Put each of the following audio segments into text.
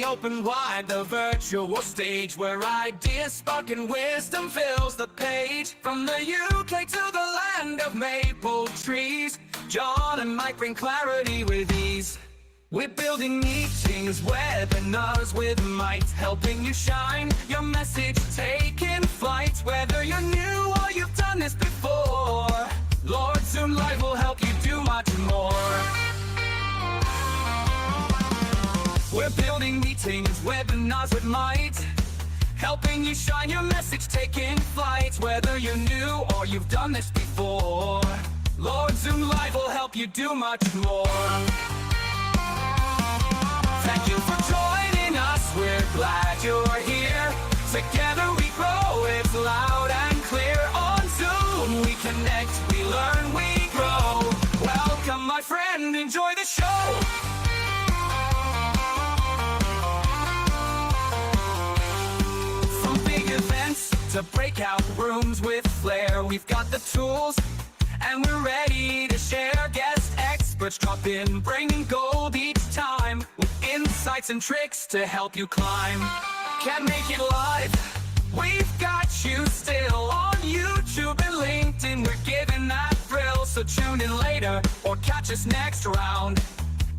we open wide the virtual stage where ideas spark and wisdom fills the page. From the UK to the land of maple trees, John and Mike bring clarity with ease. We're building meetings, webinars with might, helping you shine, your message taking flight. Whether you're new or you've done this before, Lord Zoom Live will help you do much more. We're building meetings, webinars with might, helping you shine, your message taking flight. Whether you're new or you've done this before, Lord Zoom Live will help you do much more. Thank you for joining us, we're glad you're here. Together we grow, it's loud and clear. On Zoom we connect, we learn, we grow. Welcome my friend, enjoy the show. From big events to breakout rooms with flair, we've got the tools and we're ready to share. Guest experts drop in, bringing gold each time, with insights and tricks to help you climb. Can't make it live, we've got you still. On YouTube and LinkedIn, we're giving that thrill. So tune in later or catch us next round.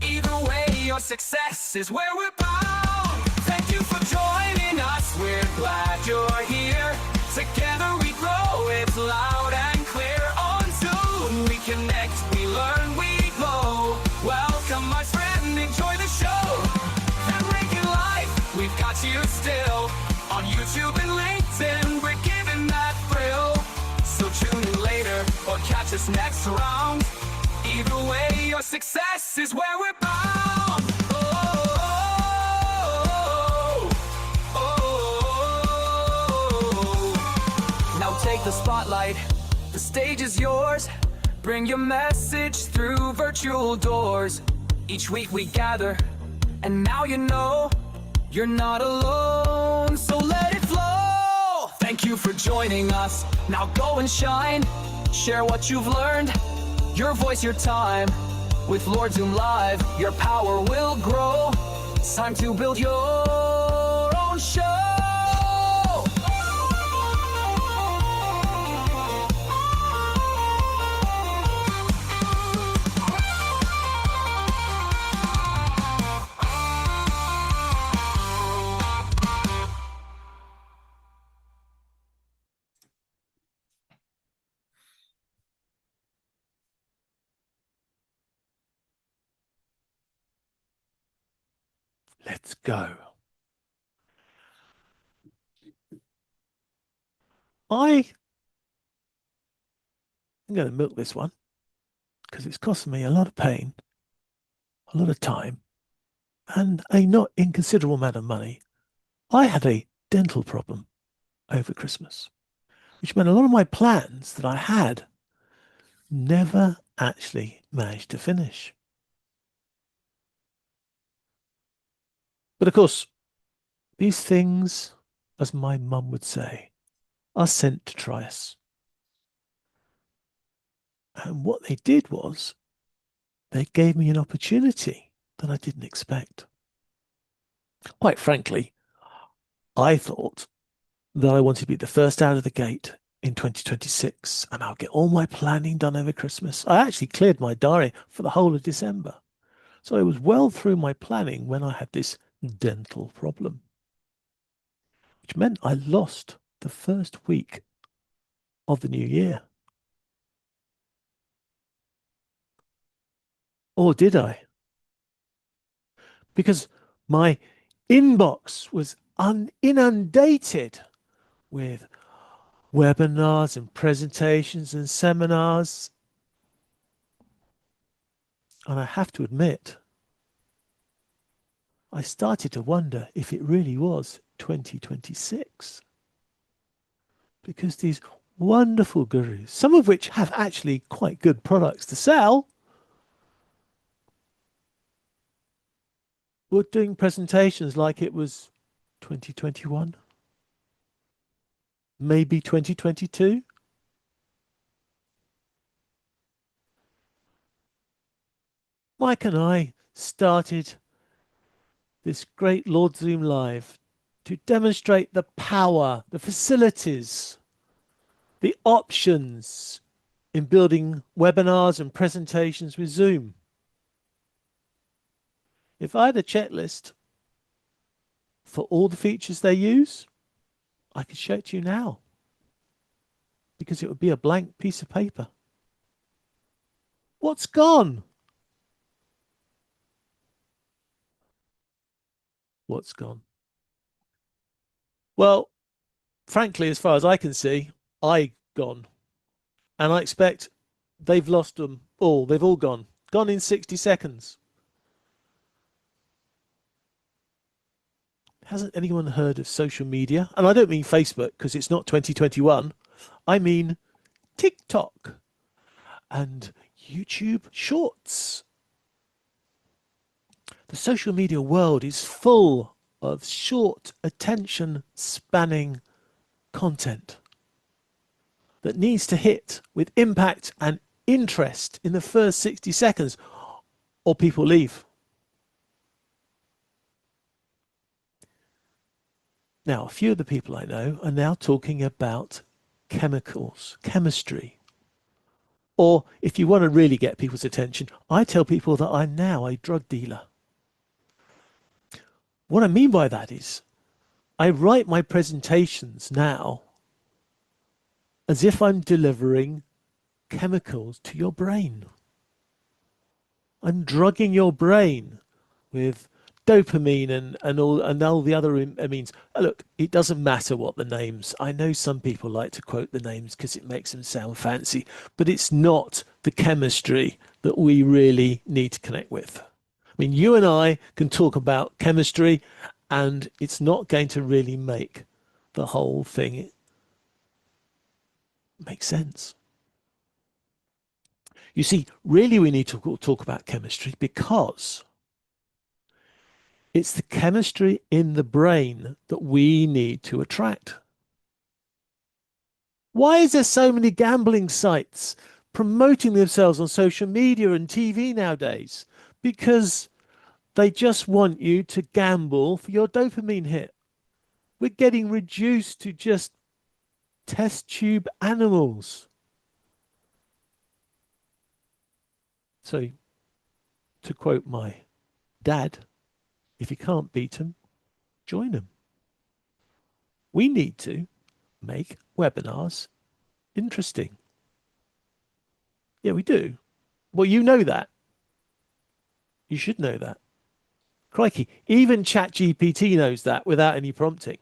Either way, your success is where we're bound. Thank you for joining us, we're glad you're here. Together we grow, it's loud and clear. On Zoom we connect, we learn, we glow. Welcome my friend, enjoy the show. And making life, we've got you still. On YouTube and LinkedIn, we're giving that thrill. So tune in later or catch us next round. Either way, your success is where we're bound. Now take the spotlight, the stage is yours. Bring your message through virtual doors. Each week we gather, and now you know you're not alone, so let it flow. Thank you for joining us, now go and shine. Share what you've learned, your voice, your time. With Lord Zoom Live, your power will grow. It's time to build your own show. Let's go. I'm going to milk this one because it's costing me a lot of pain, a lot of time, and a not inconsiderable amount of money. I had a dental problem over Christmas, which meant a lot of my plans that I had never actually managed to finish. But of course, these things, as my mum would say, are sent to try us. And what they did was, they gave me an opportunity that I didn't expect. Quite frankly, I thought that I wanted to be the first out of the gate in 2026, and I'll get all my planning done over Christmas. I actually cleared my diary for the whole of December. So I was well through my planning when I had this dental problem, which meant I lost the first week of the new year. Or did I? Because my inbox was inundated with webinars and presentations and seminars. And I have to admit, I started to wonder if it really was 2026. Because these wonderful gurus, some of which have actually quite good products to sell, were doing presentations like it was 2021, maybe 2022. Mike and I started this great Lord Zoom Live to demonstrate the power, the facilities, the options in building webinars and presentations with Zoom. If I had a checklist for all the features they use, I could show it to you now, because it would be a blank piece of paper. What's gone? What's gone? Well, frankly, as far as I can see, I gone. And I expect they've lost them all. They've all gone. Gone in 60 seconds. Hasn't anyone heard of social media? And I don't mean Facebook, because it's not 2021. I mean TikTok and YouTube Shorts. The social media world is full of short attention spanning content that needs to hit with impact and interest in the first 60 seconds, or people leave. Now, a few of the people I know are now talking about chemicals, chemistry. Or if you want to really get people's attention, I tell people that I'm now a drug dealer. What I mean by that is I write my presentations now as if I'm delivering chemicals to your brain. I'm drugging your brain with dopamine and all the other amines. Look, it doesn't matter what the names. I know some people like to quote the names because it makes them sound fancy, but it's not the chemistry that we really need to connect with. I mean, you and I can talk about chemistry, and it's not going to really make the whole thing make sense. You see, really we need to talk about chemistry because it's the chemistry in the brain that we need to attract. Why is there so many gambling sites promoting themselves on social media and TV nowadays? Because they just want you to gamble for your dopamine hit. We're getting reduced to just test tube animals. So, to quote my dad, if you can't beat them, join them. We need to make webinars interesting. Yeah, we do. Well, you know that. You should know that. Crikey, even ChatGPT knows that without any prompting.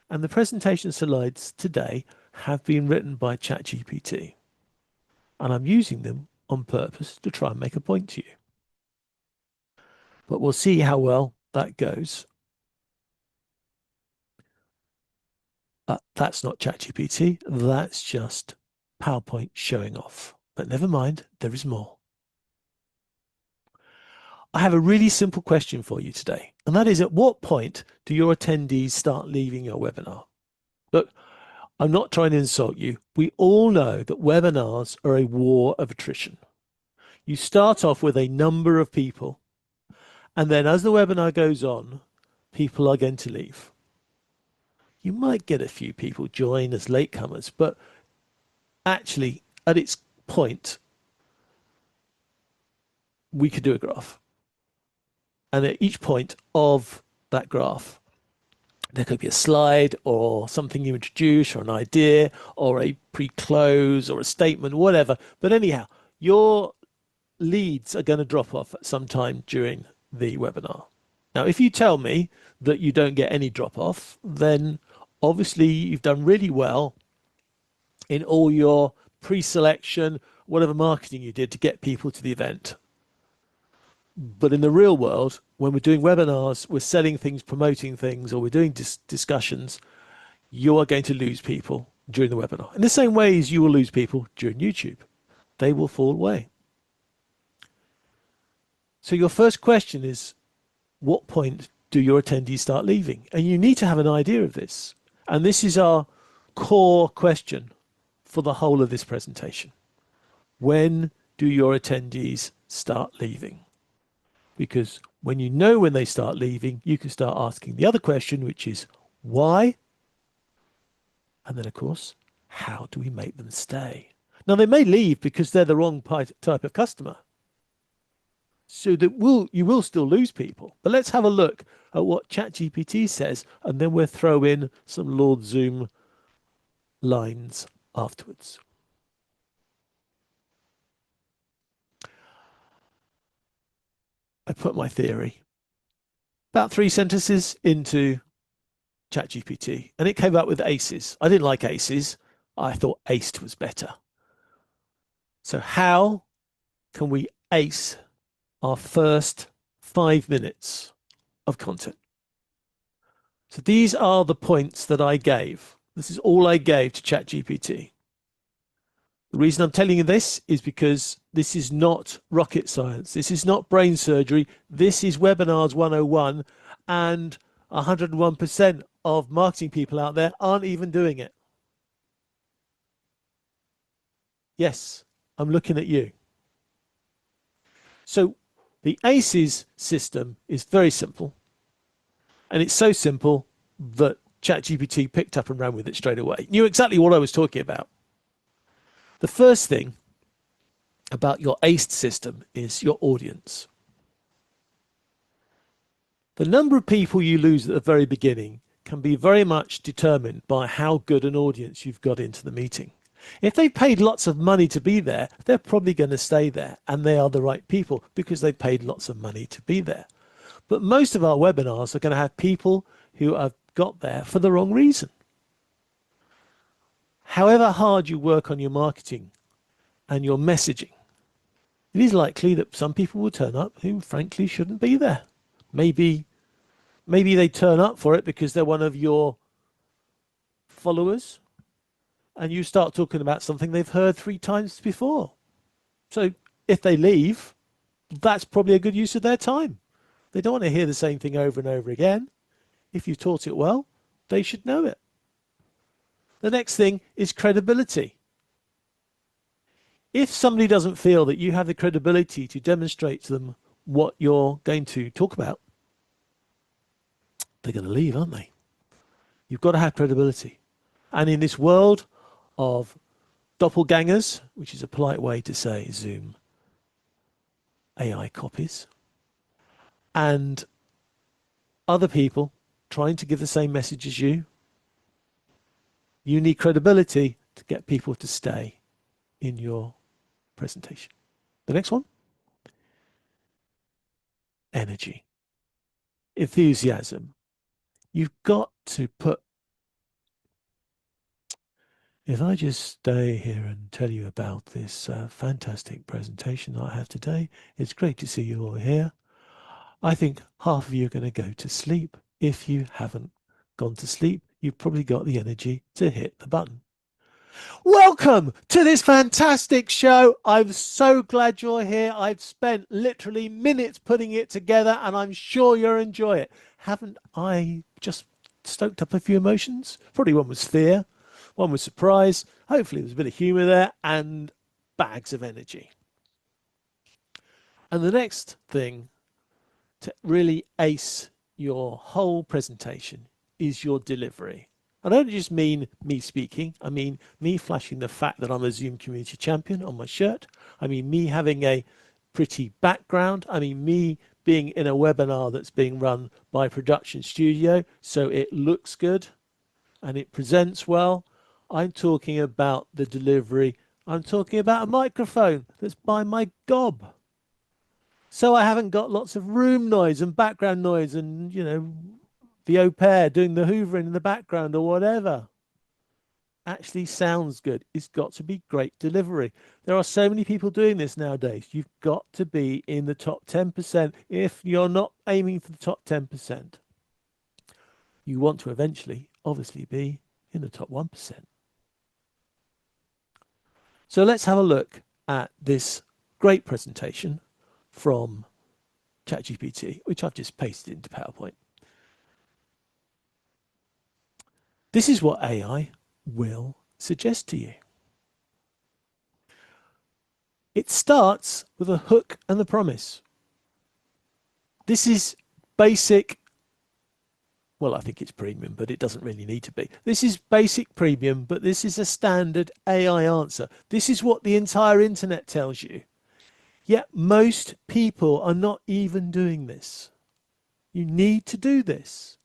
And the presentation slides today have been written by ChatGPT. And I'm using them on purpose to try and make a point to you. But we'll see how well that goes. That's not ChatGPT. That's just PowerPoint showing off. But never mind, there is more. I have a really simple question for you today, and that is, at what point do your attendees start leaving your webinar? Look, I'm not trying to insult you. We all know that webinars are a war of attrition. You start off with a number of people, and then as the webinar goes on, people are going to leave. You might get a few people join as latecomers, but actually, at its point, we could do a graph. And at each point of that graph, there could be a slide or something you introduce or an idea or a pre-close or a statement, whatever. But anyhow, your leads are going to drop off at some time during the webinar. Now, if you tell me that you don't get any drop off, then obviously you've done really well in all your pre-selection, whatever marketing you did to get people to the event. But in the real world, when we're doing webinars, we're selling things, promoting things, or we're doing discussions, you are going to lose people during the webinar. In the same way as you will lose people during YouTube. They will fall away. So your first question is, what point do your attendees start leaving? And you need to have an idea of this. And this is our core question for the whole of this presentation. When do your attendees start leaving? Because When you know when they start leaving, you can start asking the other question, which is why? And then, of course, how do we make them stay? Now, they may leave because they're the wrong type of customer. So you will still lose people. But let's have a look at what ChatGPT says, and then we'll throw in some Lord Zoom lines afterwards. I put my theory about 3 sentences into ChatGPT, and it came up with ACEs. I didn't like ACEs. I thought ACED was better. So how can we ace our first 5 minutes of content? So these are the points that I gave. This is all I gave to ChatGPT. The reason I'm telling you this is because this is not rocket science. This is not brain surgery. This is Webinars 101, and 101% of marketing people out there aren't even doing it. Yes, I'm looking at you. So the ACEs system is very simple. And it's so simple that ChatGPT picked up and ran with it straight away. Knew exactly what I was talking about. The first thing about your ACED system is your audience. The number of people you lose at the very beginning can be very much determined by how good an audience you've got into the meeting. If they paid lots of money to be there, they're probably going to stay there, and they are the right people because they paid lots of money to be there. But most of our webinars are going to have people who have got there for the wrong reason. However hard you work on your marketing and your messaging, it is likely that some people will turn up who frankly shouldn't be there. Maybe they turn up for it because they're one of your followers and you start talking about something they've heard 3 times before. So if they leave, that's probably a good use of their time. They don't want to hear the same thing over and over again. If you've taught it well, they should know it. The next thing is credibility. If somebody doesn't feel that you have the credibility to demonstrate to them what you're going to talk about, they're going to leave, aren't they? You've got to have credibility. And in this world of doppelgangers, which is a polite way to say Zoom AI copies, and other people trying to give the same message as you, you need credibility to get people to stay in your presentation. The next one, energy, enthusiasm. You've got to put, if I just stay here and tell you about this fantastic presentation that I have today, it's great to see you all here. I think half of you are going to go to sleep. If you haven't gone to sleep, you've probably got the energy to hit the button. Welcome to this fantastic show. I'm so glad you're here. I've spent literally minutes putting it together and I'm sure you'll enjoy it. Haven't I just stoked up a few emotions? Probably one was fear, one was surprise. Hopefully there's a bit of humor there and bags of energy. And the next thing to really ace your whole presentation is your delivery. I don't just mean me speaking. I mean me flashing the fact that I'm a Zoom community champion on my shirt. I mean me having a pretty background. I mean me being in a webinar that's being run by a production studio, so it looks good and it presents well. I'm talking about the delivery. I'm talking about a microphone that's by my gob. So I haven't got lots of room noise and background noise and, you know, the au pair doing the hoovering in the background or whatever. Actually sounds good. It's got to be great delivery. There are so many people doing this nowadays. You've got to be in the top 10% if you're not aiming for the top 10%. You want to eventually, obviously, be in the top 1%. So let's have a look at this great presentation from ChatGPT, which I've just pasted into PowerPoint. This is what AI will suggest to you. It starts with a hook and the promise. This is basic. Well, I think it's premium, but it doesn't really need to be. This is basic premium, but this is a standard AI answer. This is what the entire internet tells you. Yet most people are not even doing this. You need to do this.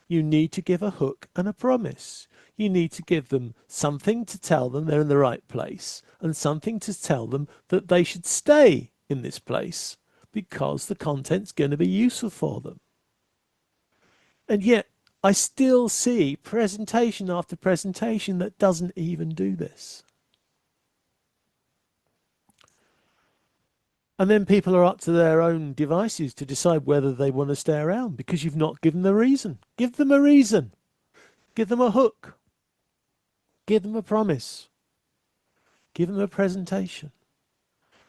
You need to give a hook and a promise. You need to give them something to tell them they're in the right place and something to tell them that they should stay in this place because the content's going to be useful for them. And yet I still see presentation after presentation that doesn't even do this. And then people are up to their own devices to decide whether they want to stay around because you've not given them a reason. Give them a reason. Give them a hook. Give them a promise. Give them a presentation.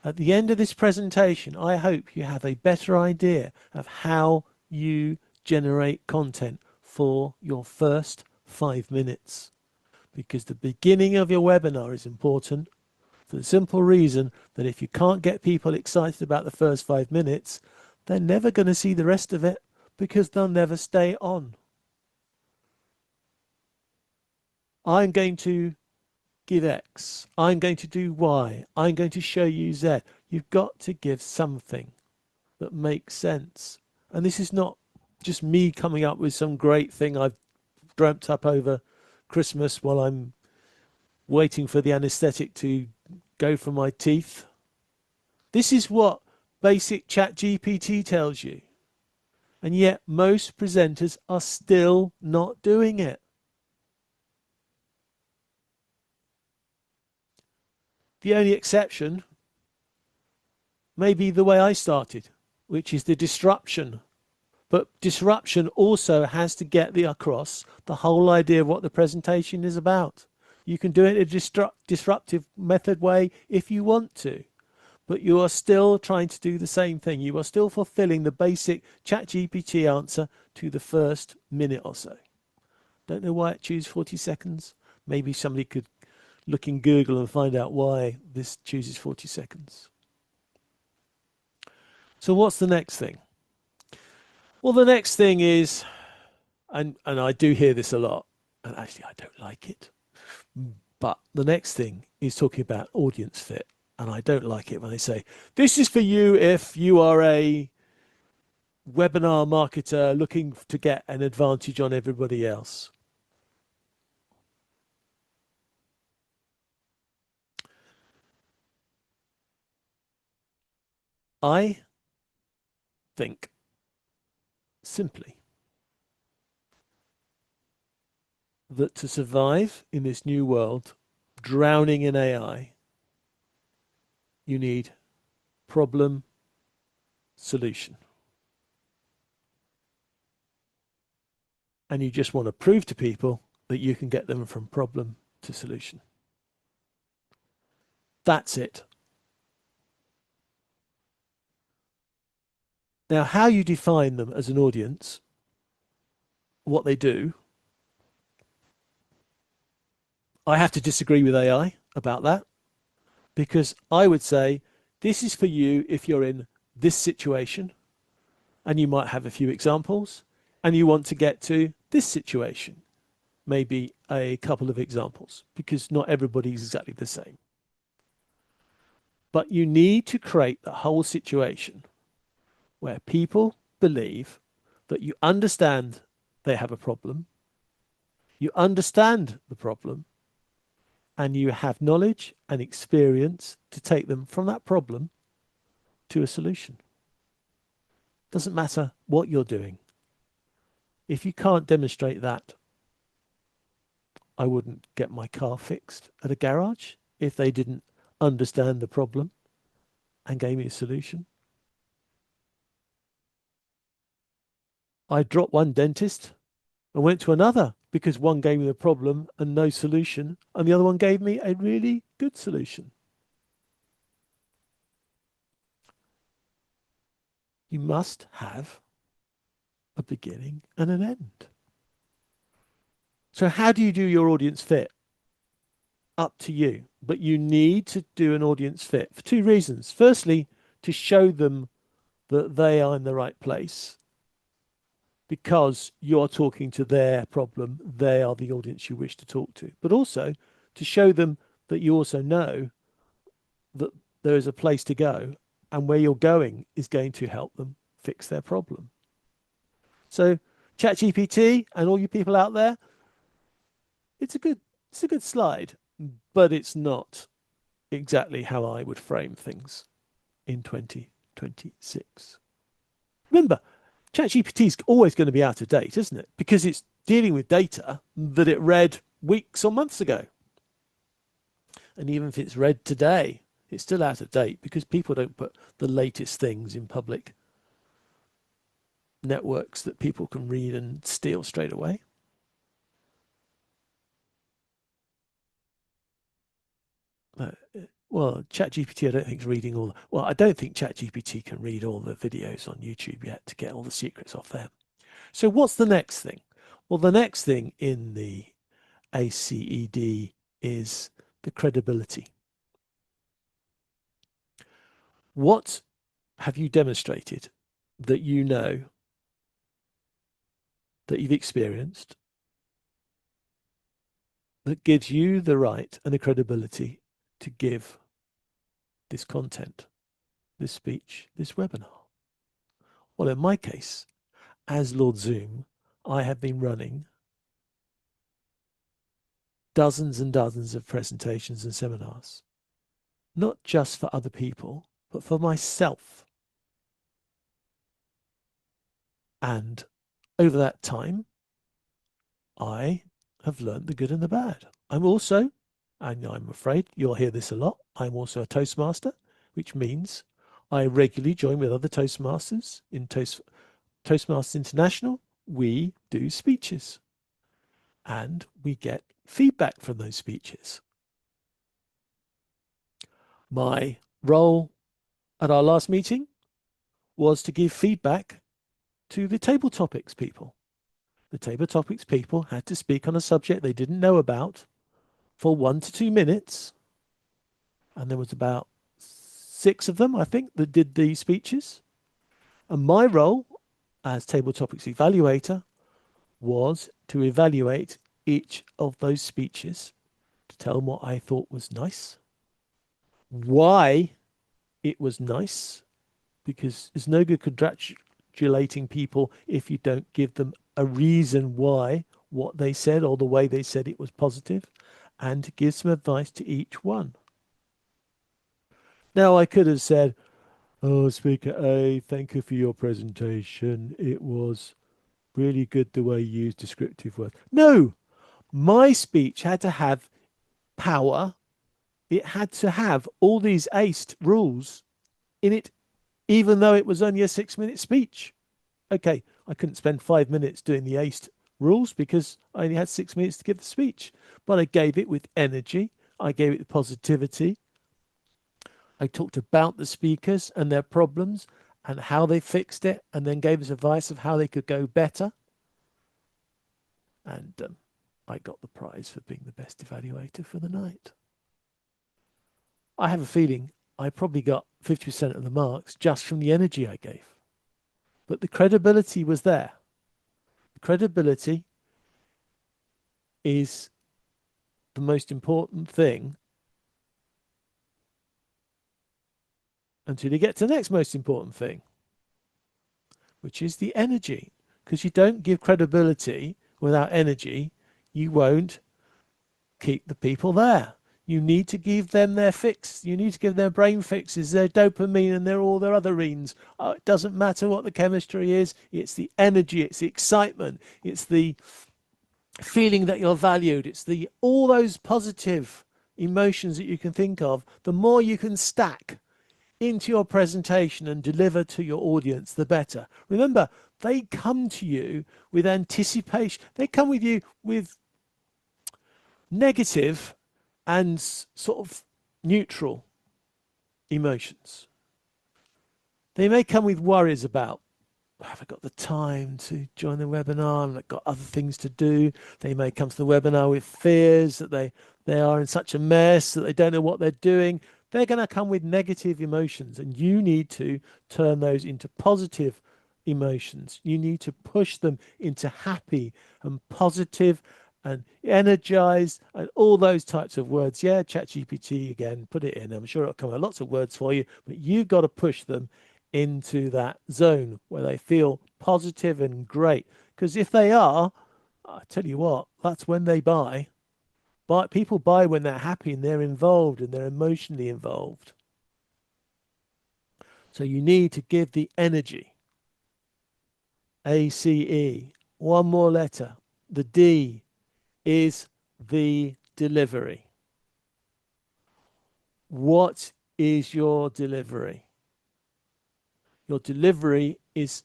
At the end of this presentation, I hope you have a better idea of how you generate content for your first 5 minutes. Because the beginning of your webinar is important for the simple reason that if you can't get people excited about the first 5 minutes, they're never going to see the rest of it because they'll never stay on. I'm going to give X. I'm going to do Y. I'm going to show you Z. You've got to give something that makes sense. And this is not just me coming up with some great thing I've dreamt up over Christmas while I'm waiting for the anesthetic to go for my teeth. This is what basic ChatGPT tells you. And yet most presenters are still not doing it. The only exception may be the way I started, which is the disruption. But disruption also has to get across the whole idea of what the presentation is about. You can do it in a disruptive method way if you want to, but you are still trying to do the same thing. You are still fulfilling the basic ChatGPT answer to the first minute or so. Don't know why it chooses 40 seconds. Maybe somebody could look in Google and find out why this chooses 40 seconds. So what's the next thing? Well, the next thing is, and I do hear this a lot, and actually I don't like it, but the next thing is talking about audience fit. And I don't like it when they say, this is for you if you are a webinar marketer looking to get an advantage on everybody else. I think simply that to survive in this new world, drowning in AI, you need problem, solution. And you just want to prove to people that you can get them from problem to solution. That's it. Now, how you define them as an audience, what they do, I have to disagree with AI about that, because I would say this is for you if you're in this situation, and you might have a few examples, and you want to get to this situation, maybe a couple of examples, because not everybody is exactly the same. But you need to create the whole situation where people believe that you understand they have a problem, you understand the problem, and you have knowledge and experience to take them from that problem to a solution. Doesn't matter what you're doing. If you can't demonstrate that, I wouldn't get my car fixed at a garage if they didn't understand the problem and gave me a solution. I dropped one dentist and went to another because one gave me the problem and no solution, and the other one gave me a really good solution. You must have a beginning and an end. So how do you do your audience fit? Up to you. But you need to do an audience fit for two reasons. Firstly, to show them that they are in the right place because you're talking to their problem. They are the audience you wish to talk to, but also to show them that you also know that there is a place to go, and where you're going is going to help them fix their problem. So ChatGPT and all you people out there, it's a good slide, but it's not exactly how I would frame things in 2026. Remember, ChatGPT is always going to be out of date, isn't it? Because it's dealing with data that it read weeks or months ago. And even if it's read today, it's still out of date because people don't put the latest things in public networks that people can read and steal straight away. Well, ChatGPT, I don't think is reading all. Well, I don't think ChatGPT can read all the videos on YouTube yet to get all the secrets off them. So what's the next thing? Well, the next thing in the ACED is the credibility. What have you demonstrated that you know, that you've experienced, that gives you the right and the credibility to give this content, this speech, this webinar? Well, in my case, as Lord Zoom, I have been running dozens and dozens of presentations and seminars, not just for other people, but for myself. And over that time, I have learned the good and the bad. I'm also, and I'm afraid you'll hear this a lot, I'm also a Toastmaster, which means I regularly join with other Toastmasters in Toastmasters International. We do speeches and we get feedback from those speeches. My role at our last meeting was to give feedback to the Table Topics people. The Table Topics people had to speak on a subject they didn't know about for 1 to 2 minutes. And there was about 6 of them, I think, that did the speeches. And my role as Table Topics evaluator was to evaluate each of those speeches, to tell them what I thought was nice, why it was nice, because there's no good congratulating people if you don't give them a reason why what they said or the way they said it was positive, and to give some advice to each one. Now, I could have said, "Oh, Speaker A, thank you for your presentation. It was really good the way you used descriptive words." No, my speech had to have power. It had to have all these aced rules in it, even though it was only a 6-minute speech. Okay, I couldn't spend 5 minutes doing the aced rules because I only had 6 minutes to give the speech, but I gave it with energy. I gave it with positivity. I talked about the speakers and their problems and how they fixed it, and then gave us advice of how they could go better. And I got the prize for being the best evaluator for the night. I have a feeling I probably got 50% of the marks just from the energy I gave. But the credibility was there. The credibility is the most important thing until you get to the next most important thing, which is the energy. Because you don't give credibility without energy, you won't keep the people there. You need to give them their fix. You need to give their brain fixes, their dopamine and all their other reins. It doesn't matter what the chemistry is. It's the energy. It's the excitement. It's the feeling that you're valued. It's all those positive emotions that you can think of. The more you can stack into your presentation and deliver to your audience, the better. Remember, they come to you with anticipation. They come with you with negative and sort of neutral emotions. They may come with worries about, have I got the time to join the webinar? I've got other things to do. They may come to the webinar with fears that they are in such a mess that they don't know what they're doing. they're going to come with negative emotions, and you need to turn those into positive emotions. You need to push them into happy and positive and energized and all those types of words. Yeah, ChatGPT again, put it in. I'm sure it'll come up lots of words for you, but you've got to push them into that zone where they feel positive and great. Because if they are, I tell you what, that's when they buy. But people buy when they're happy and they're involved and they're emotionally involved. So you need to give the energy. ACE. One more letter. The D is the delivery. What is your delivery? Your delivery is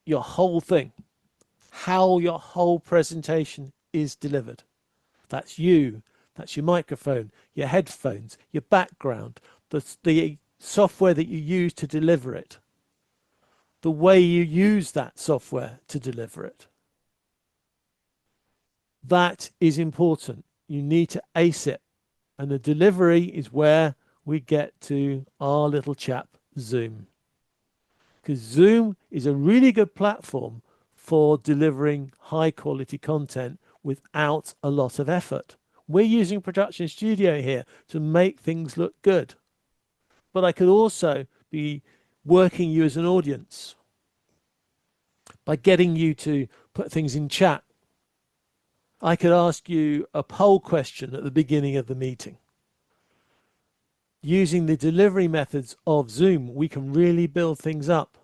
your whole thing, how your whole presentation is delivered. That's you, that's your microphone, your headphones, your background, the software that you use to deliver it, the way you use that software to deliver it. That is important. You need to ace it. And the delivery is where we get to our little chap, Zoom. Because Zoom is a really good platform for delivering high quality content without a lot of effort. We're using Production Studio here to make things look good. But I could also be working you as an audience by getting you to put things in chat. I could ask you a poll question at the beginning of the meeting. Using the delivery methods of Zoom, we can really build things up.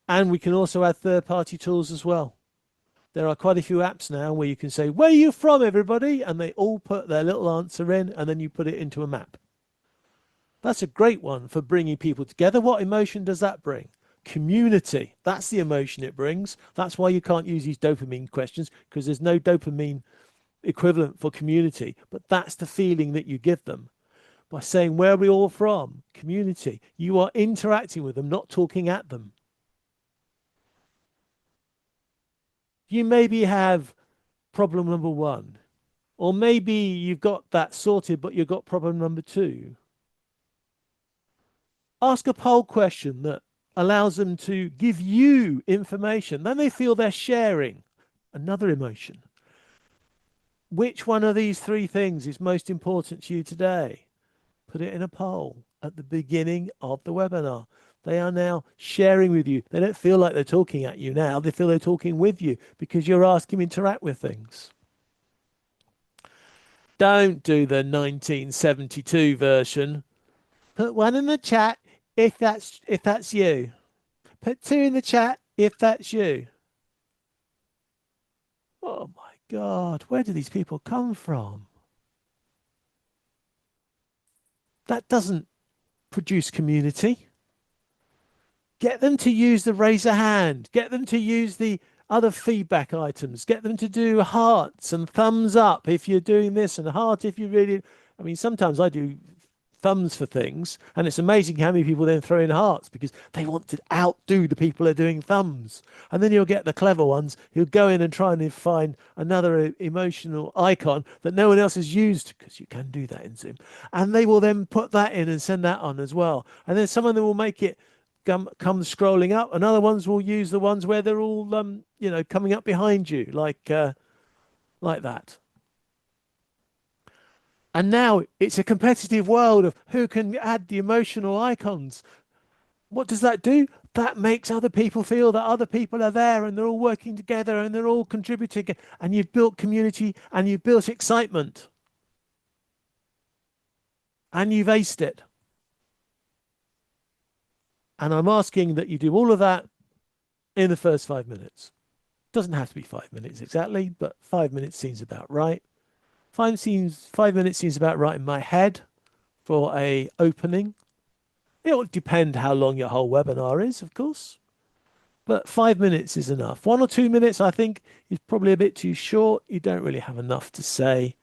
And we can also add third-party tools as well. There are quite a few apps now where you can say, where are you from, everybody? And they all put their little answer in, and then you put it into a map. That's a great one for bringing people together. What emotion does that bring? Community. That's the emotion it brings. That's why you can't use these dopamine questions, because there's no dopamine equivalent for community. But that's the feeling that you give them. By saying, where are we all from? Community. You are interacting with them, not talking at them. You maybe have problem number 1, or maybe you've got that sorted, but you've got problem number 2. Ask a poll question that allows them to give you information. Then they feel they're sharing. Another emotion. Which one of these 3 things is most important to you today? Put it in a poll at the beginning of the webinar. They are now sharing with you. They don't feel like they're talking at you now. They feel they're talking with you because you're asking them to interact with things. Don't do the 1972 version. Put 1 in the chat if that's you. Put 2 in the chat if that's you. Oh my God, where do these people come from? That doesn't produce community. Get them to use the raise a hand. Get them to use the other feedback items. Get them to do hearts and thumbs up if you're doing this, and heart if you really... I mean, sometimes I do thumbs for things, and it's amazing how many people then throw in hearts because they want to outdo the people who are doing thumbs. And then you'll get the clever ones who'll go in and try and find another emotional icon that no one else has used, because you can do that in Zoom. And they will then put that in and send that on as well. And then some of them will make it come scrolling up, and other ones will use the ones where they're all you know, coming up behind you, like that. And now it's a competitive world of who can add the emotional icons. What does that do? That makes other people feel that other people are there and they're all working together and they're all contributing, and you've built community and you've built excitement and you've aced it. And I'm asking that you do all of that in the first 5 minutes. Doesn't have to be 5 minutes exactly, but 5 minutes seems about right. 5 minutes seems about right in my head for a opening. It will depend how long your whole webinar is, of course, but 5 minutes is enough. 1 or 2 minutes, I think, is probably a bit too short. You don't really have enough to say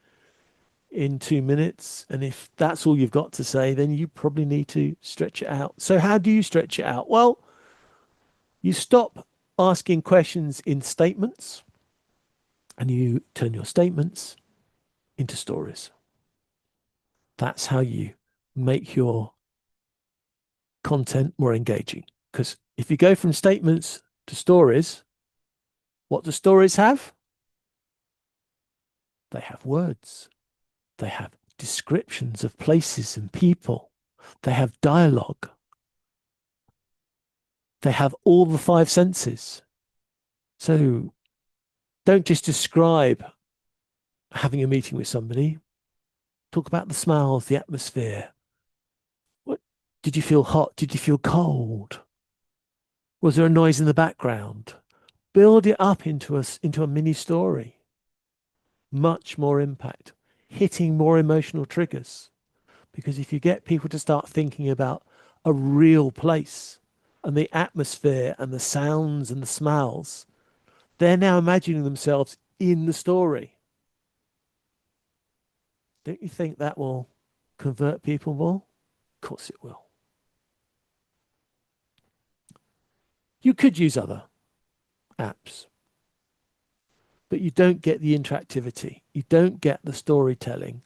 in 2 minutes. And if that's all you've got to say, then you probably need to stretch it out. So how do you stretch it out? Well, you stop asking questions in statements and you turn your statements into stories. That's how you make your content more engaging. Because if you go from statements to stories, what do stories have? They have words. They have descriptions of places and people. They have dialogue. They have all the five senses. So don't just describe having a meeting with somebody. Talk about the smells, the atmosphere. What did you feel hot? Did you feel cold? Was there a noise in the background? Build it up into a mini story. Much more impact, hitting more emotional triggers. Because if you get people to start thinking about a real place and the atmosphere and the sounds and the smells, they're now imagining themselves in the story. Don't you think that will convert people more? Of course it will. You could use other apps, but you don't get the interactivity. You don't get the storytelling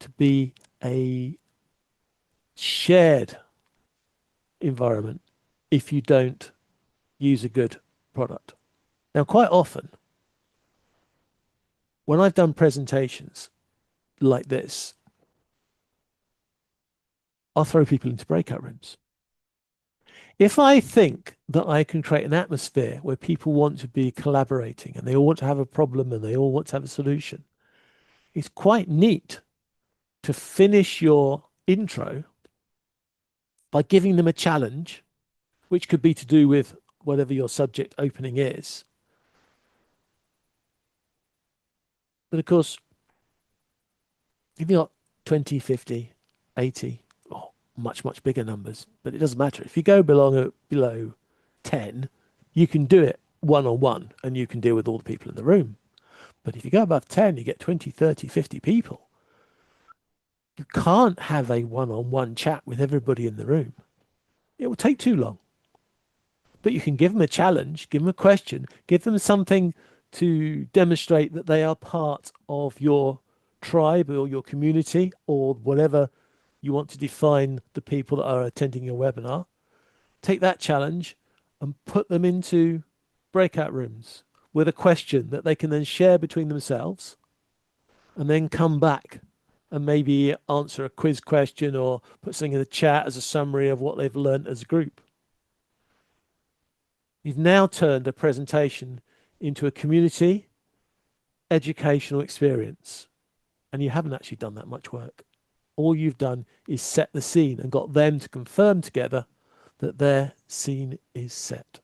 to be a shared environment if you don't use a good product. Now, quite often, when I've done presentations like this, I'll throw people into breakout rooms. If I think that I can create an atmosphere where people want to be collaborating and they all want to have a problem and they all want to have a solution, it's quite neat to finish your intro by giving them a challenge, which could be to do with whatever your subject opening is. But of course, if you've got 20, 50, 80, or much, much bigger numbers, but it doesn't matter. If you go below 10, you can do it one-on-one and you can deal with all the people in the room. But if you go above 10, you get 20, 30, 50 people. You can't have a one-on-one chat with everybody in the room. It will take too long. But you can give them a challenge, give them a question, give them something to demonstrate that they are part of your tribe or your community or whatever you want to define the people that are attending your webinar. Take that challenge and put them into breakout rooms with a question that they can then share between themselves and then come back and maybe answer a quiz question or put something in the chat as a summary of what they've learned as a group. You've now turned a presentation into a community educational experience, and you haven't actually done that much work. All you've done is set the scene and got them to confirm together that their scene is set.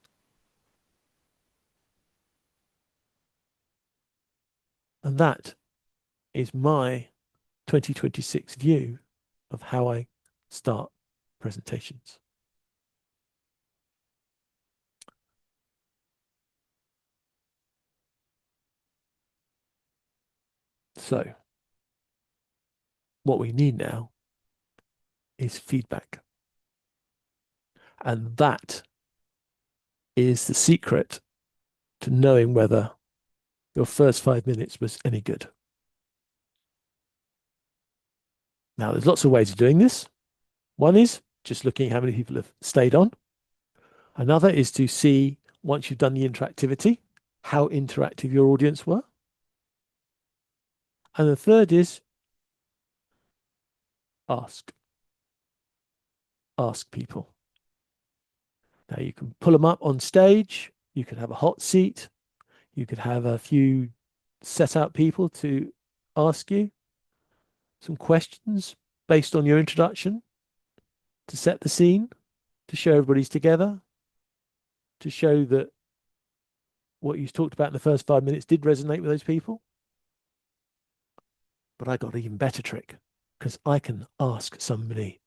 And that is my 2026 view of how I start presentations. So what we need now is feedback. And that is the secret to knowing whether your first 5 minutes was any good. Now, there's lots of ways of doing this. One is just looking at how many people have stayed on. Another is to see, once you've done the interactivity, how interactive your audience were. And the third is ask. Ask people. Now, you can pull them up on stage. You could have a hot seat. You could have a few set out people to ask you some questions based on your introduction to set the scene, to show everybody's together, to show that what you talked about in the first 5 minutes did resonate with those people. But I got an even better trick, because I can ask somebody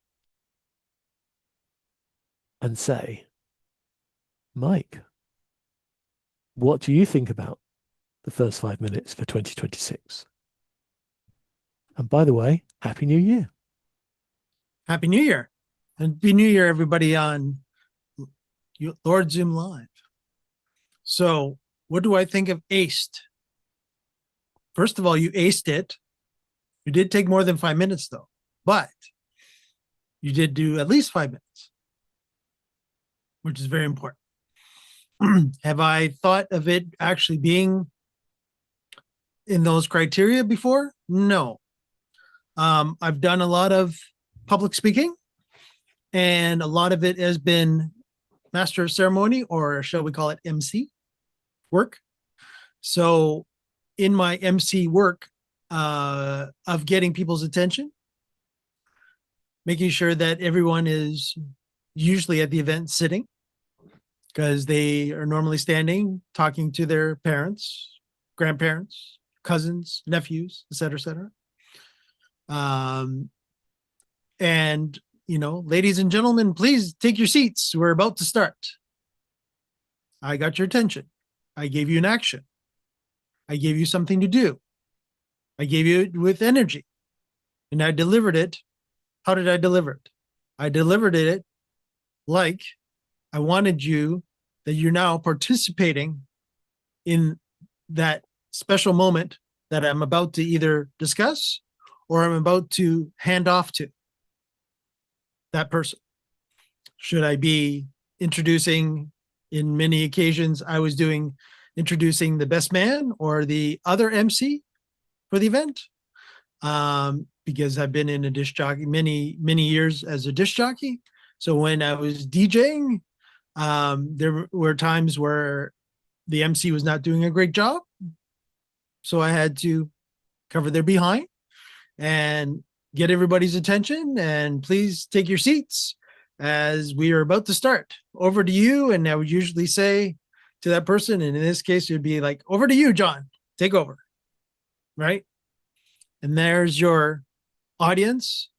and say, Mike, what do you think about the first 5 minutes for 2026? And by the way, Happy New Year. Happy New Year. Happy New Year, everybody on Lord Zoom Live. So what do I think of aced? First of all, you aced it. You did take more than 5 minutes, though. but you did do at least 5 minutes, which is very important. Have I thought of it actually being in those criteria before? No. I've done a lot of public speaking, and a lot of it has been master of ceremony, or shall we call it MC work. So in my MC work of getting people's attention, making sure that everyone is usually at the event sitting, because they are normally standing, talking to their parents, grandparents, cousins, nephews, et cetera, et cetera. And, you know, ladies and gentlemen, please take your seats. We're about to start. I got your attention. I gave you an action. I gave you something to do. I gave you it with energy, and I delivered it. How did I deliver it? I delivered it like I wanted you, that you're now participating in that special moment that I'm about to either discuss or I'm about to hand off to that person. Should I be introducing, in many occasions, I was introducing the best man or the other MC for the event, because I've been in a disc jockey many years as a disc jockey. So when I was DJing, there were times where the MC was not doing a great job, so I had to cover their behind and get everybody's attention. And please take your seats as we are about to start. Over to you. And I would usually say to that person, and in this case, it'd be like, over to you, John, take over. Right? And there's your audience.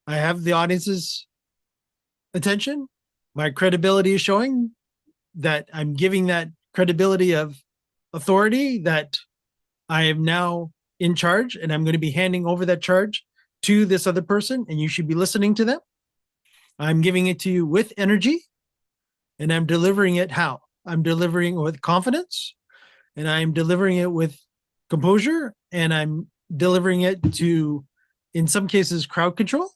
I have the audience's attention. My credibility is showing that I'm giving that credibility of authority, that I am now in charge, and I'm going to be handing over that charge to this other person, and you should be listening to them. I'm giving it to you with energy, and I'm delivering it how? I'm delivering with confidence, and I'm delivering it with composure, and I'm delivering it to, in some cases, crowd control.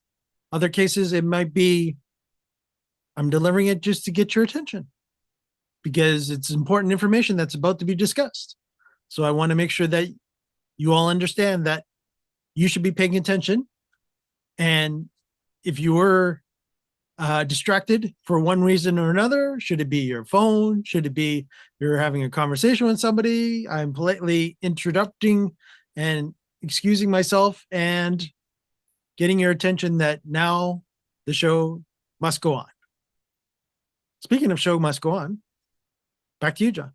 Other cases, it might be I'm delivering it just to get your attention because it's important information that's about to be discussed. So I want to make sure that you all understand that you should be paying attention. And if you were distracted for one reason or another, should it be your phone? Should it be you're having a conversation with somebody? I'm politely interrupting and excusing myself and getting your attention that now the show must go on. Speaking of show must go on, back to you, John.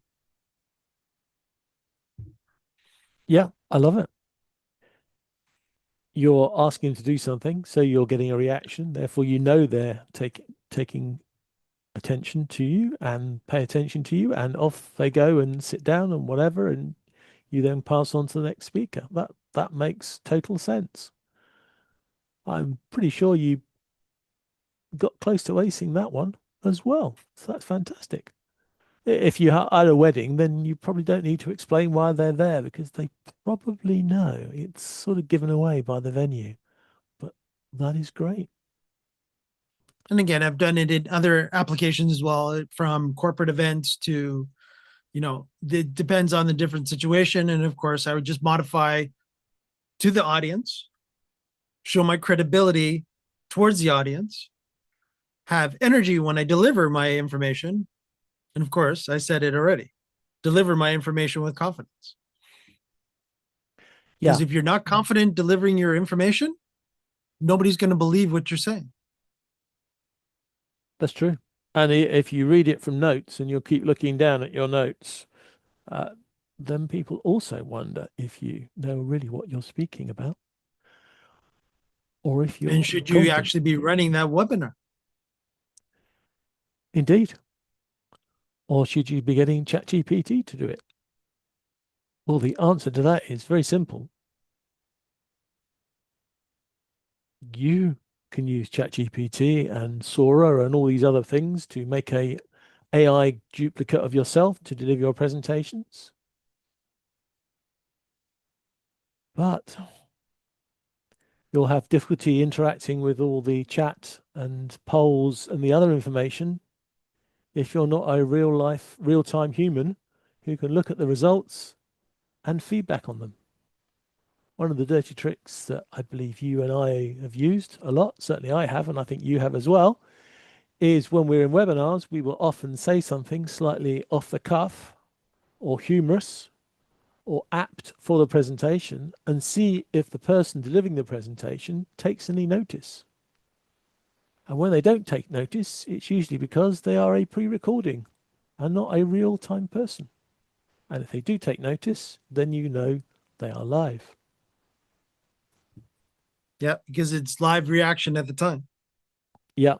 Yeah, I love it. You're asking to do something, so you're getting a reaction. Therefore, you know they're taking attention to you and pay attention to you, and off they go and sit down and whatever, and you then pass on to the next speaker. That makes total sense. I'm pretty sure you got close to acing that one as well. So that's fantastic. If you are at a wedding, then you probably don't need to explain why they're there because they probably know. It's sort of given away by the venue. But that is great. And again, I've done it in other applications as well, from corporate events to, you know, it depends on the different situation. And of course, I would just modify to the audience, show my credibility towards the audience, have energy when I deliver my information. And of course, I said it already, deliver my information with confidence. Yeah. Because if you're not confident delivering your information, nobody's going to believe what you're saying. That's true. And if you read it from notes and you'll keep looking down at your notes, then people also wonder if you know really what you're speaking about. Or if you're And should you confident. actually be running that webinar? Indeed. Or should you be getting ChatGPT to do it? Well, the answer to that is very simple. You can use ChatGPT and Sora and all these other things to make a AI duplicate of yourself to deliver your presentations. But You'll have difficulty interacting with all the chat and polls and the other information if you're not a real life, real time human who can look at the results and feedback on them. One of the dirty tricks that I believe you and I have used a lot, certainly I have, and I think you have as well, is when we're in webinars, we will often say something slightly off the cuff or humorous or apt for the presentation and see if the person delivering the presentation takes any notice. And when they don't take notice, it's usually because they are a pre-recording and not a real-time person. And if they do take notice, then you know they are live. Yeah, because it's live reaction at the time. Yeah.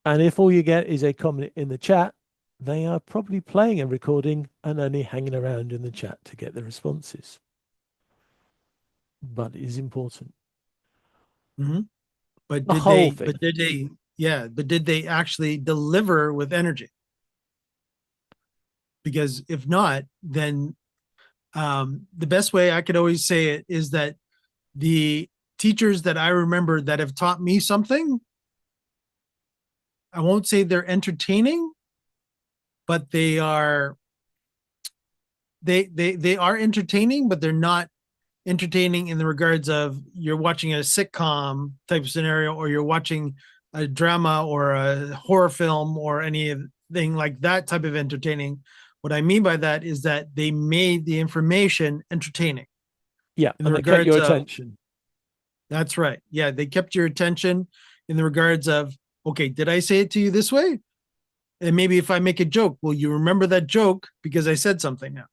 And if all you get is a comment in the chat, they are probably playing a recording and only hanging around in the chat to get the responses. But it is important. Mm-hmm. But The did whole they? thing. But did they? Yeah. But did they actually deliver with energy? Because if not, then the best way I could always say it is that the teachers that I remember that have taught me something, I won't say they're entertaining, but they are entertaining, but they're not entertaining in the regards of you're watching a sitcom type of scenario, or you're watching a drama or a horror film or anything like that type of entertaining. What I mean by that is that they made the information entertaining. Yeah, In and the they kept your regards of- attention. That's right. Yeah, they kept your attention in the regards of, okay, did I say it to you this way? And maybe if I make a joke, will you remember that joke because I said something now?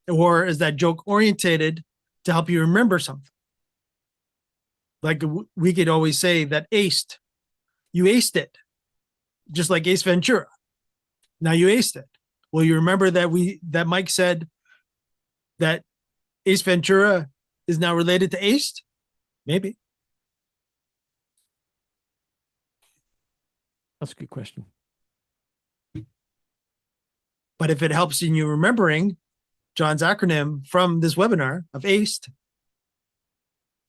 Or is that joke orientated to help you remember something? Like we could always say that you aced it, just like Ace Ventura. Now you aced it. Will you remember that Mike said that Ace Ventura is now related to Ace? Maybe. That's a good question. But if it helps in you remembering John's acronym from this webinar of ACE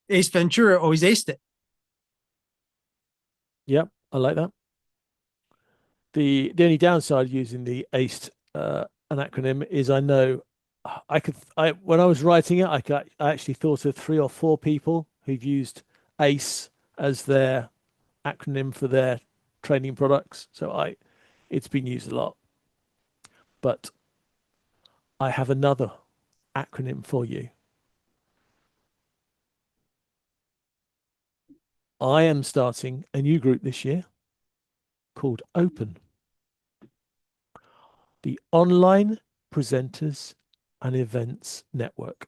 Ventura always aced it. Yep, I like that. The only downside of using the ACE an acronym is I know when I was writing it, I actually thought of 3 or 4 people who've used ACE as their acronym for their training products. So it's been used a lot. But I have another acronym for you. I am starting a new group this year called Open. The Online Presenters and Events Network.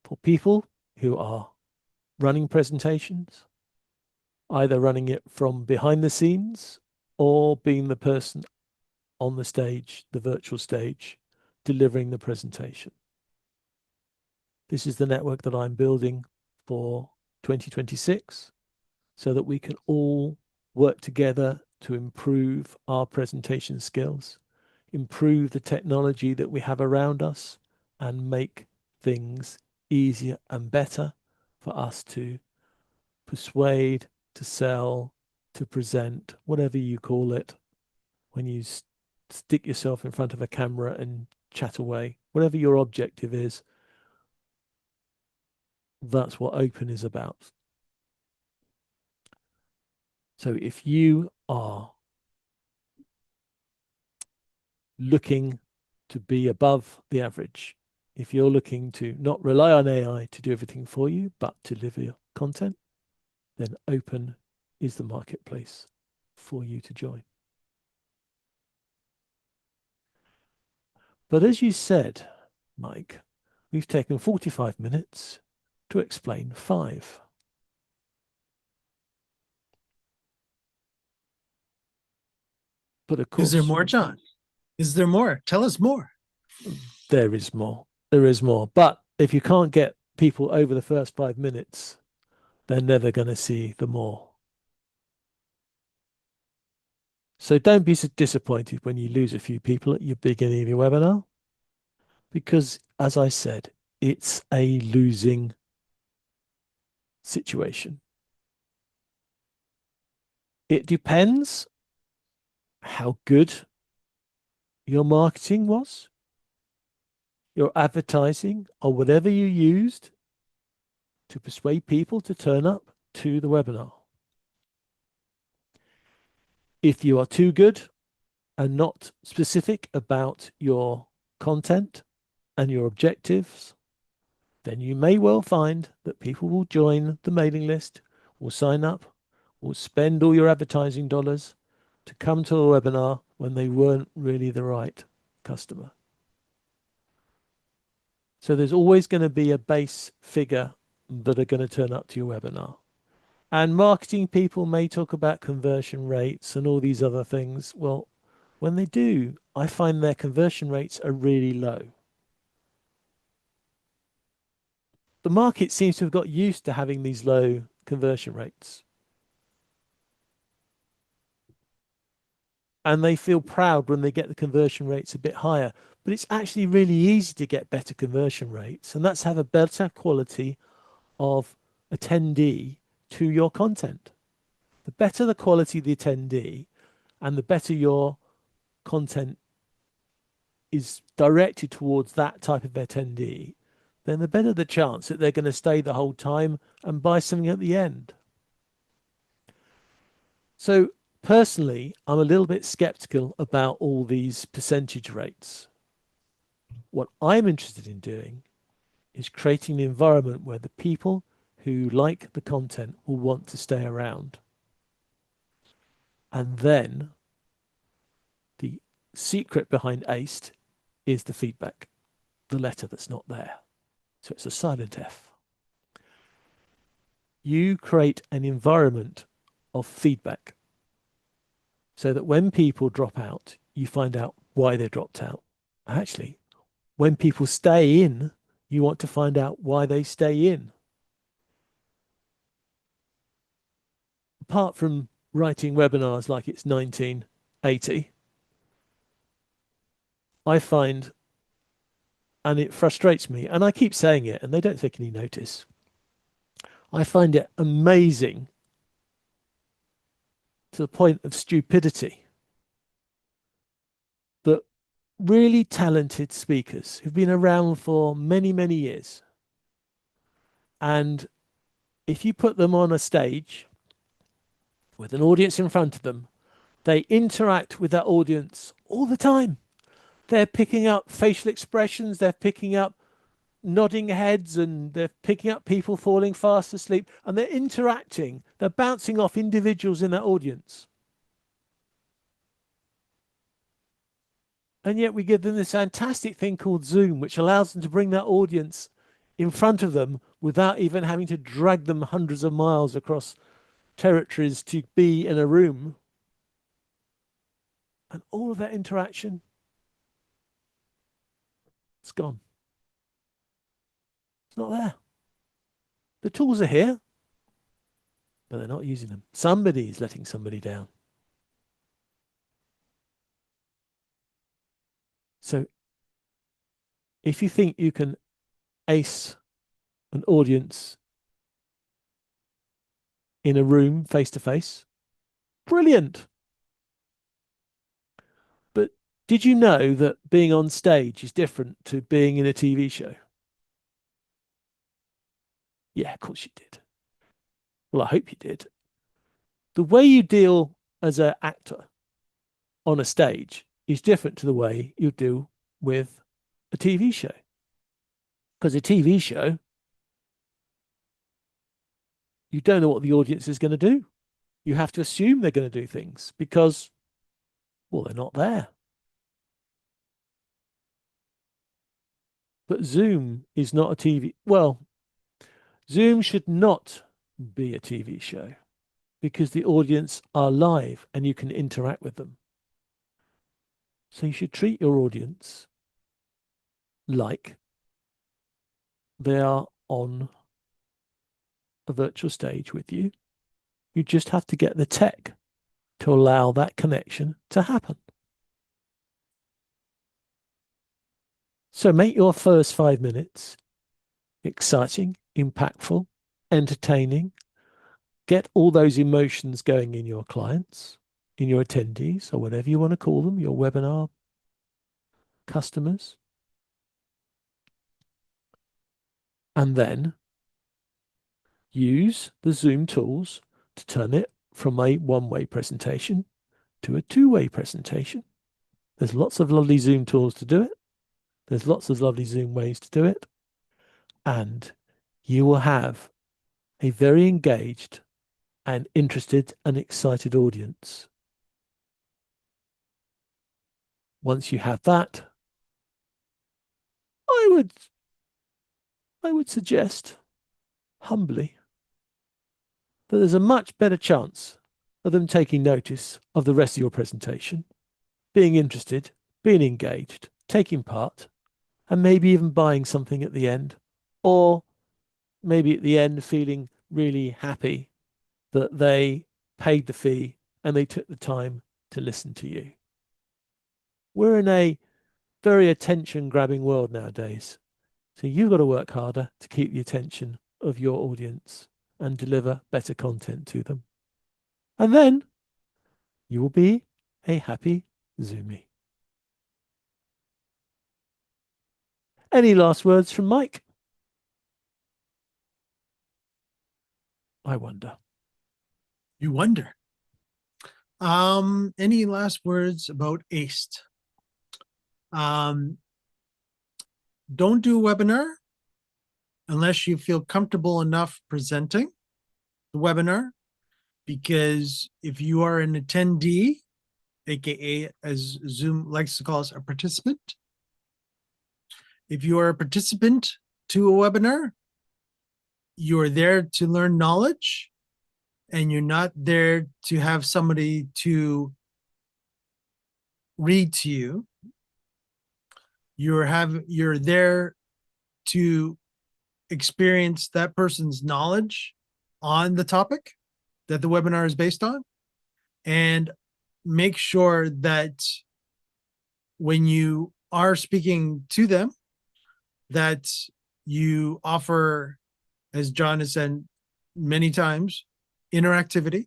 For people who are running presentations, either running it from behind the scenes or being the person on the stage, the virtual stage, delivering the presentation. This is the network that I'm building for 2026 so that we can all work together to improve our presentation skills, improve the technology that we have around us, and make things easier and better for us to persuade, to sell, to present, whatever you call it, when you stick yourself in front of a camera and chat away, whatever your objective is. That's what Open is about. So if you are looking to be above the average, if you're looking to not rely on AI to do everything for you, but to deliver content, then Open is the marketplace for you to join. But as you said, Mike, we've taken 45 minutes to explain 5. But of course, is there more, John? Is there more? Tell us more. There is more. There is more. But if you can't get people over the first 5 minutes, they're never going to see the more. So don't be so disappointed when you lose a few people at your beginning of your webinar, because as I said, it's a losing situation. It depends how good your marketing was, your advertising, or whatever you used to persuade people to turn up to the webinar. If you are too good and not specific about your content and your objectives, then you may well find that people will join the mailing list, will sign up, will spend all your advertising dollars to come to a webinar when they weren't really the right customer. So there's always going to be a base figure that are going to turn up to your webinar. And marketing people may talk about conversion rates and all these other things. Well, when they do, I find their conversion rates are really low. The market seems to have got used to having these low conversion rates. And they feel proud when they get the conversion rates a bit higher. But it's actually really easy to get better conversion rates. And that's have a better quality of attendee to your content. The better the quality of the attendee and the better your content is directed towards that type of attendee, then the better the chance that they're going to stay the whole time and buy something at the end. So personally, I'm a little bit skeptical about all these percentage rates. What I'm interested in doing is creating an environment where the people who like the content will want to stay around. And then the secret behind ACE is the feedback, the letter that's not there. So it's a silent F. You create an environment of feedback so that when people drop out, you find out why they dropped out. Actually, when people stay in, you want to find out why they stay in. Apart from writing webinars like it's 1980, I find, and it frustrates me, and I keep saying it, and they don't take any notice, I find it amazing to the point of stupidity that really talented speakers who've been around for many, many years, and if you put them on a stage with an audience in front of them, they interact with that audience all the time. They're picking up facial expressions, they're picking up nodding heads, and they're picking up people falling fast asleep, and they're interacting, they're bouncing off individuals in that audience. And yet we give them this fantastic thing called Zoom, which allows them to bring that audience in front of them without even having to drag them hundreds of miles across territories to be in a room. And all of that interaction, it's gone. It's not there. The tools are here, but they're not using them. Somebody is letting somebody down. So if you think you can ace an audience in a room face to face, brilliant. But did you know that being on stage is different to being in a TV show? Yeah, of course you did. Well, I hope you did. The way you deal as an actor on a stage is different to the way you do with a TV show. Because a TV show, you don't know what the audience is going to do. You have to assume they're going to do things because, well, they're not there. But Zoom is not a TV. Well, Zoom should not be a TV show because the audience are live and you can interact with them. So you should treat your audience like they are on a virtual stage with you. You just have to get the tech to allow that connection to happen. So make your first 5 minutes exciting, impactful, entertaining. Get all those emotions going in your clients, in your attendees, or whatever you want to call them, your webinar customers. And then use the Zoom tools to turn it from a one-way presentation to a two-way presentation. There's lots of lovely Zoom tools to do it. There's lots of lovely Zoom ways to do it. And you will have a very engaged and interested and excited audience. Once you have that, I would suggest humbly that there's a much better chance of them taking notice of the rest of your presentation, being interested, being engaged, taking part, and maybe even buying something at the end, or maybe at the end feeling really happy that they paid the fee and they took the time to listen to you. We're in a very attention-grabbing world nowadays, so you've got to work harder to keep the attention of your audience and deliver better content to them. And then you will be a happy Zoomie. Any last words from Mike? I wonder. You wonder. Any last words about ACE? Don't do a webinar unless you feel comfortable enough presenting the webinar, because if you are an attendee, aka as Zoom likes to call us, a participant, if you are a participant to a webinar, you're there to learn knowledge, and you're not there to have somebody to read to you. You're there to experience that person's knowledge on the topic that the webinar is based on, and make sure that when you are speaking to them, that you offer, as John has said many times, interactivity.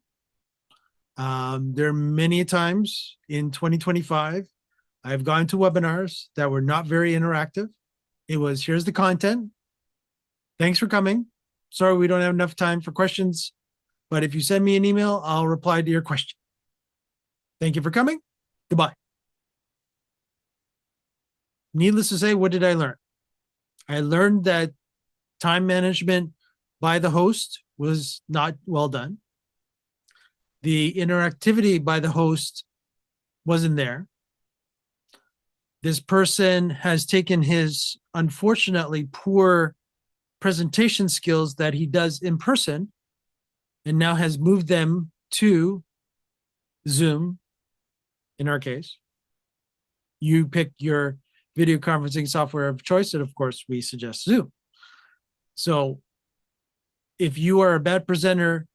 There are many times in 2025, I've gone to webinars that were not very interactive. It was, here's the content. Thanks for coming. Sorry, we don't have enough time for questions, but if you send me an email, I'll reply to your question. Thank you for coming. Goodbye. Needless to say, what did I learn? I learned that time management by the host was not well done. The interactivity by the host wasn't there. This person has taken his unfortunately poor presentation skills that he does in person and now has moved them to Zoom, in our case. You pick your video conferencing software of choice, and of course, we suggest Zoom. So if you are a bad presenter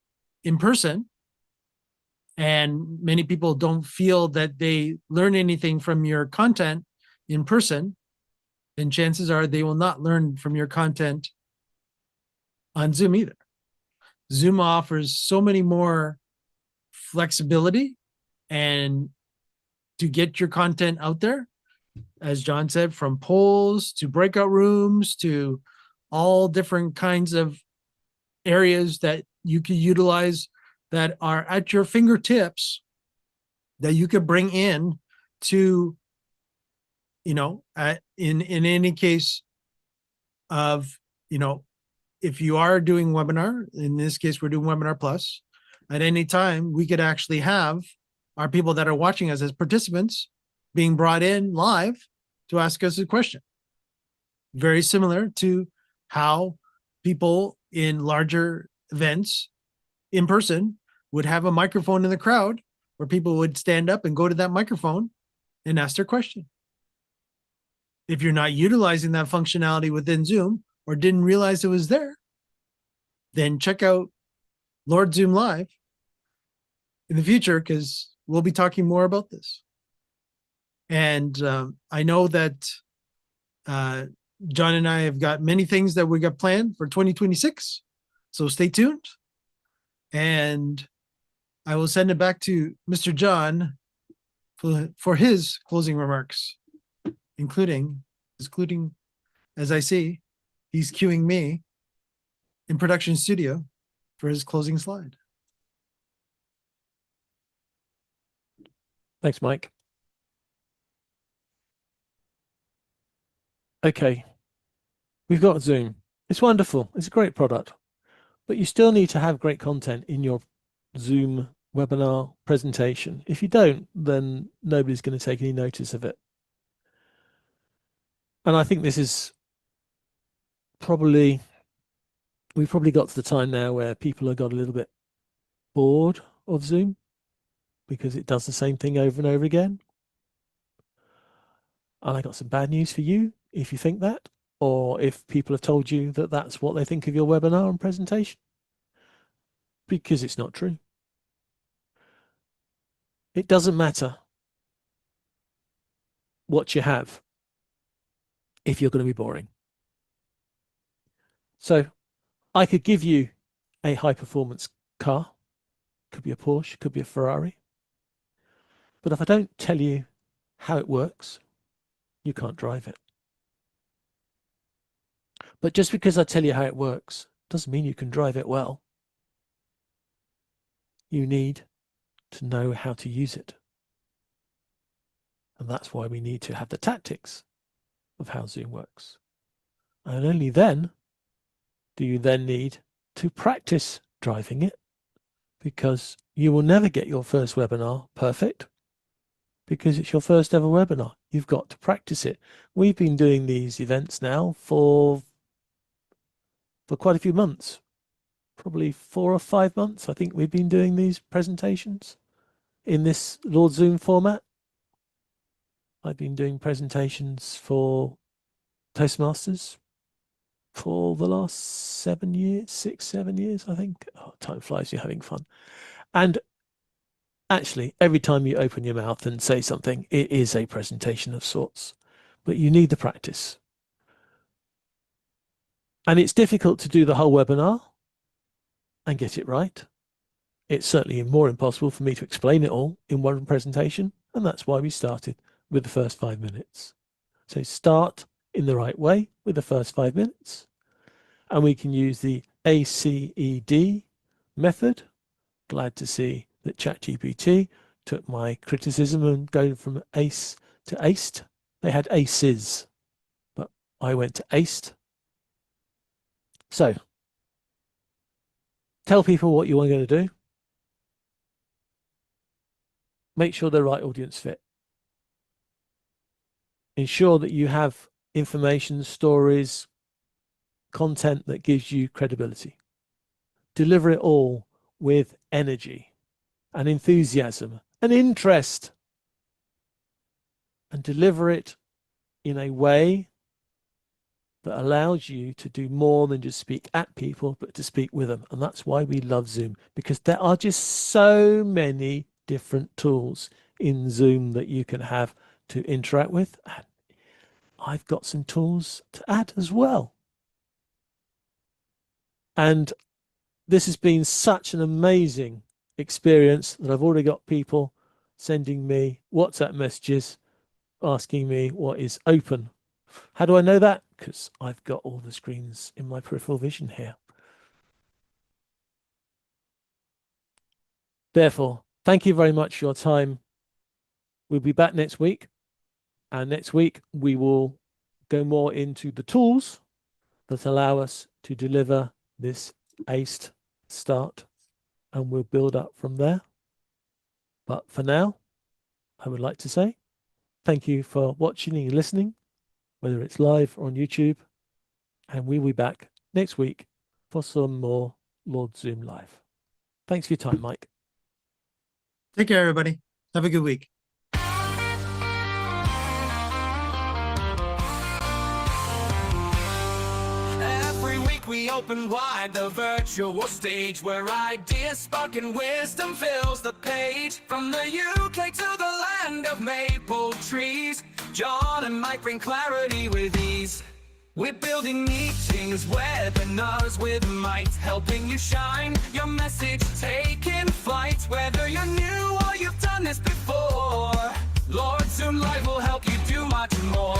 in person, and many people don't feel that they learn anything from your content in person, then chances are they will not learn from your content on Zoom either. Zoom offers so many more flexibility and to get your content out there, as John said, from polls to breakout rooms to all different kinds of areas that you can utilize that are at your fingertips that you could bring in to, you know, in any case of, you know, if you are doing webinar, in this case, we're doing Webinar Plus, at any time, we could actually have our people that are watching us as participants being brought in live to ask us a question. Very similar to how people in larger events in person would have a microphone in the crowd where people would stand up and go to that microphone and ask their question. If you're not utilizing that functionality within Zoom or didn't realize it was there, then check out Lord Zoom Live in the future, because we'll be talking more about this. And I know that John and I have got many things that we got planned for 2026. So stay tuned. And I will send it back to Mr. John for his closing remarks, including, as I see, he's cueing me in production studio for his closing slide. Thanks, Mike. Okay. We've got Zoom. It's wonderful. It's a great product, but you still need to have great content in your Zoom webinar presentation. If you don't, then nobody's going to take any notice of it. And I think this is we've probably got to the time now where people have got a little bit bored of Zoom because it does the same thing over and over again. And I got some bad news for you if you think that, or if people have told you that that's what they think of your webinar and presentation, because it's not true. It doesn't matter what you have if you're going to be boring. So I could give you a high performance car, could be a Porsche, could be a Ferrari. But if I don't tell you how it works, you can't drive it. But just because I tell you how it works doesn't mean you can drive it well. You need to know how to use it. And that's why we need to have the tactics of how Zoom works. And only then do you then need to practice driving it, because you will never get your first webinar perfect because it's your first ever webinar. You've got to practice it. We've been doing these events now for quite a few months, probably 4 or 5 months. I think we've been doing these presentations in this Lord Zoom format. I've been doing presentations for Toastmasters for the last 7 years, 6, 7 years, I think. Oh, time flies, you're having fun. And actually, every time you open your mouth and say something, it is a presentation of sorts, but you need the practice. And it's difficult to do the whole webinar and get it right. It's certainly more impossible for me to explain it all in one presentation, and that's why we started with the first 5 minutes. So start in the right way with the first 5 minutes, and we can use the ACED method. Glad to see that ChatGPT took my criticism and going from ACE to ACED. They had ACEs, but I went to ACED. So tell people what you are going to do. Make sure they're right audience fit. Ensure that you have information, stories, content that gives you credibility. Deliver it all with energy and enthusiasm and interest. And deliver it in a way that allows you to do more than just speak at people, but to speak with them. And that's why we love Zoom, because there are just so many different tools in Zoom that you can have to interact with. And I've got some tools to add as well. And this has been such an amazing experience that I've already got people sending me WhatsApp messages asking me what is open. How do I know that? Because I've got all the screens in my peripheral vision here. Therefore, thank you very much for your time. We'll be back next week. And next week, we will go more into the tools that allow us to deliver this aced start. And we'll build up from there. But for now, I would like to say thank you for watching and listening, whether it's live or on YouTube. And we'll be back next week for some more Lord Zoom Live. Thanks for your time, Mike. Take care, everybody. Have a good week. Every week we open wide the virtual stage where ideas spark and wisdom fills the page. From the UK to the land of maple trees, John and Mike bring clarity with ease. We're building meetings, webinars with might, helping you shine, your message taking flight. Whether you're new or you've done this before, Lord Zoom Live will help you do much more.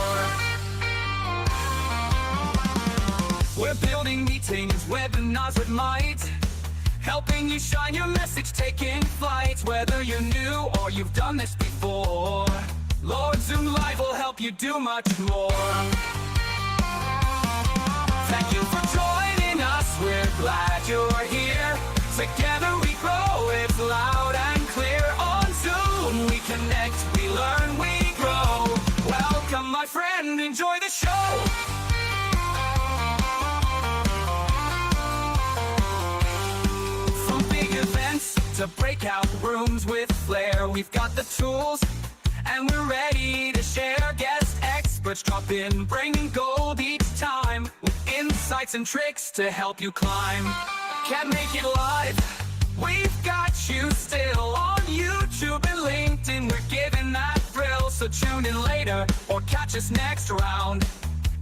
We're building meetings, webinars with might, helping you shine, your message taking flight. Whether you're new or you've done this before, Lord Zoom Live will help you do much more. Thank you for joining us, we're glad you're here. Together we grow, it's loud and clear. On Zoom we connect, we learn, we grow. Welcome my friend, enjoy the show. From big events to breakout rooms with flair, we've got the tools and we're ready to share. Guest experts drop in, bringing gold each time, with insights and tricks to help you climb. Can't make it live, we've got you still. On YouTube and LinkedIn we're giving that thrill. So tune in later or catch us next round.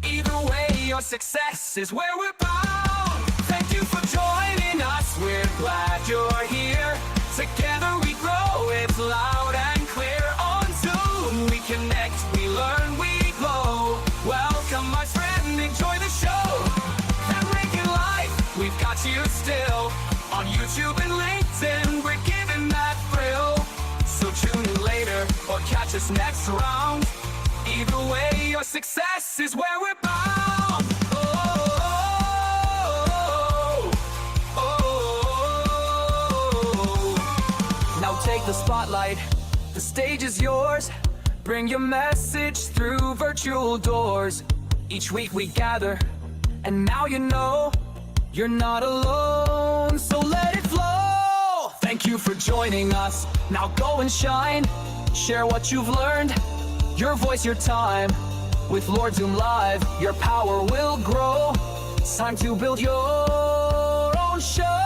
Either way, your success is where we're bound. Thank you for joining us, we're glad you're here. Together we grow, it's loud and clear. On Zoom we connect, we learn, we glow. Welcome my friend, enjoy the show. And make it live, we've got you still. On YouTube and LinkedIn we're giving that thrill. So tune in later or catch us next round. Either way, your success is where we're bound. Now take the spotlight, the stage is yours. Bring your message through virtual doors. Each week we gather, and now you know you're not alone, so let it flow. Thank you for joining us, now go and shine. Share what you've learned, your voice, your time. With Lord Zoom Live, your power will grow. It's time to build your own show.